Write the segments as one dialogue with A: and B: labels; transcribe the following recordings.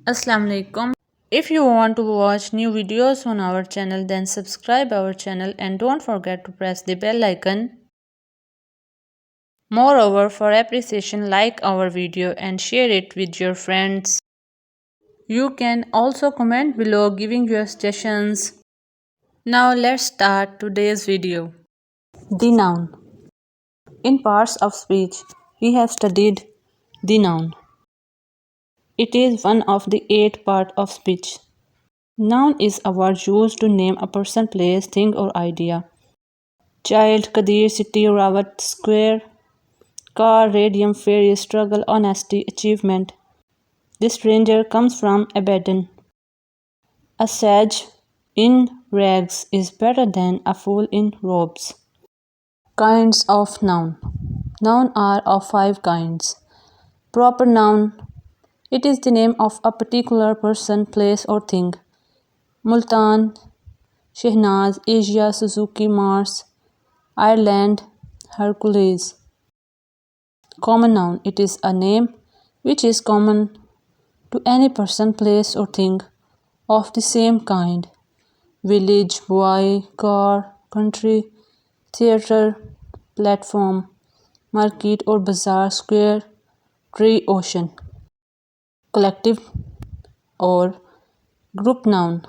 A: Assalamu alaikum. If you want to watch new videos on our channel, then subscribe our channel and don't forget to press the bell icon. Moreover, for appreciation, like our video and share it with your friends. You can also comment below giving your suggestions. Now let's start today's video. The noun. In parts of speech, we have studied the noun. It is one of the 8 parts of speech. Noun is a word used to name a person, place, thing, or idea. Child, Qadir, city, Rawat, square, car, radium, fairy, struggle, honesty, achievement. The stranger comes from Abaddon. A sage in rags is better than a fool in robes. Kinds of noun. Noun are of 5 kinds. Proper noun. It is the name of a particular person, place, or thing. Multan, Shehnaz, Asia, Suzuki, Mars, Ireland, Hercules. Common noun. It is a name which is common to any person, place, or thing of the same kind. Village, boy, car, country, theatre, platform, market or bazaar, square, tree, ocean. Collective or group noun.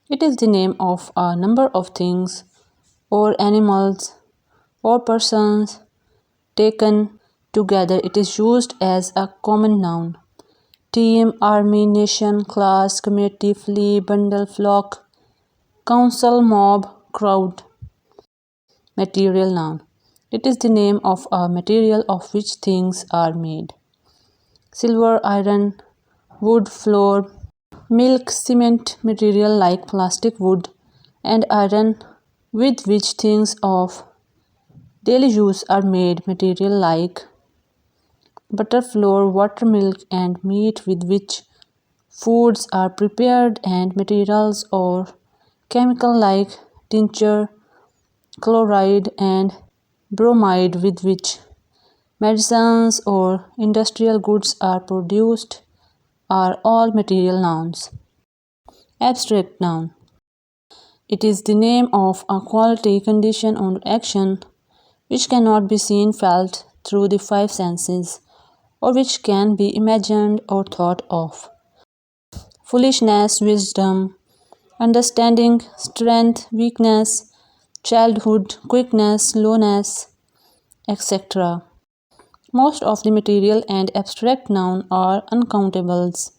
A: It is the name of a number of things or animals or persons taken together. It is used as a common noun. Team, army, nation, class, community, flea, bundle, flock, council, mob, crowd. Material noun. It is the name of a material of which things are made. Silver, iron, wood, flour, milk, cement, material like plastic, wood, and iron with which things of daily use are made. Material like butter, flour, water, milk, and meat with which foods are prepared, and materials or chemical like tincture, chloride, and bromide with which medicines or industrial goods are produced are all material nouns. Abstract noun. It is the name of a quality, condition, or action which cannot be seen, felt through the 5 senses, or which can be imagined or thought of. Foolishness, wisdom, understanding, strength, weakness, childhood, quickness, slowness, etc. Most of the material and abstract nouns are uncountables,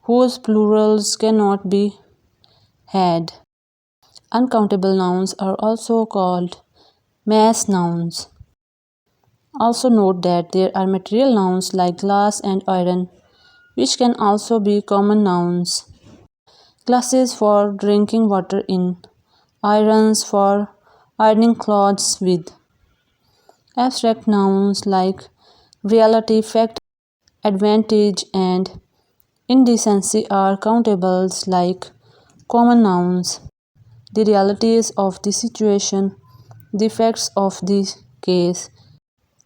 A: whose plurals cannot be had. Uncountable nouns are also called mass nouns. Also note that there are material nouns like glass and iron, which can also be common nouns. Glasses for drinking water in, irons for ironing clothes with. Abstract nouns like reality, fact, advantage, and indecency are countables like common nouns. The realities of the situation, the facts of the case,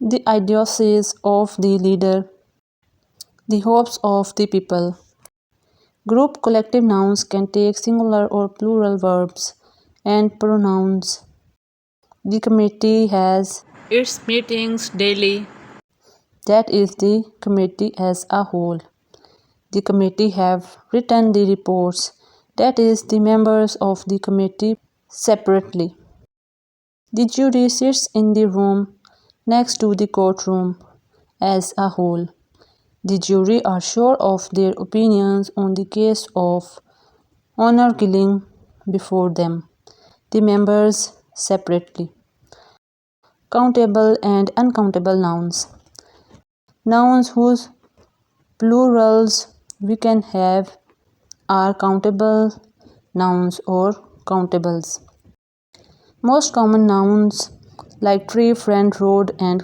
A: the idiocies of the leader, the hopes of the people. Group collective nouns can take singular or plural verbs and pronouns. The committee has its meetings daily. That is the committee as a whole. The committee have written the reports. That is the members of the committee separately. The jury sits in the room next to the courtroom as a whole. The jury are sure of their opinions on the case of honor killing before them. The members separately. Countable and uncountable nouns. Nouns whose plurals we can have are countable nouns or countables. Most common nouns like tree, friend, road, and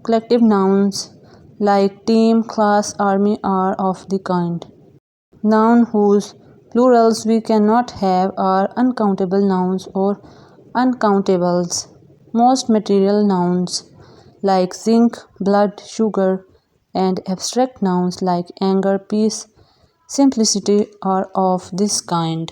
A: collective nouns like team, class, army are of the kind. Nouns whose plurals we cannot have are uncountable nouns or uncountables. Most material nouns like zinc, blood, sugar, and abstract nouns like anger, peace, simplicity are of this kind.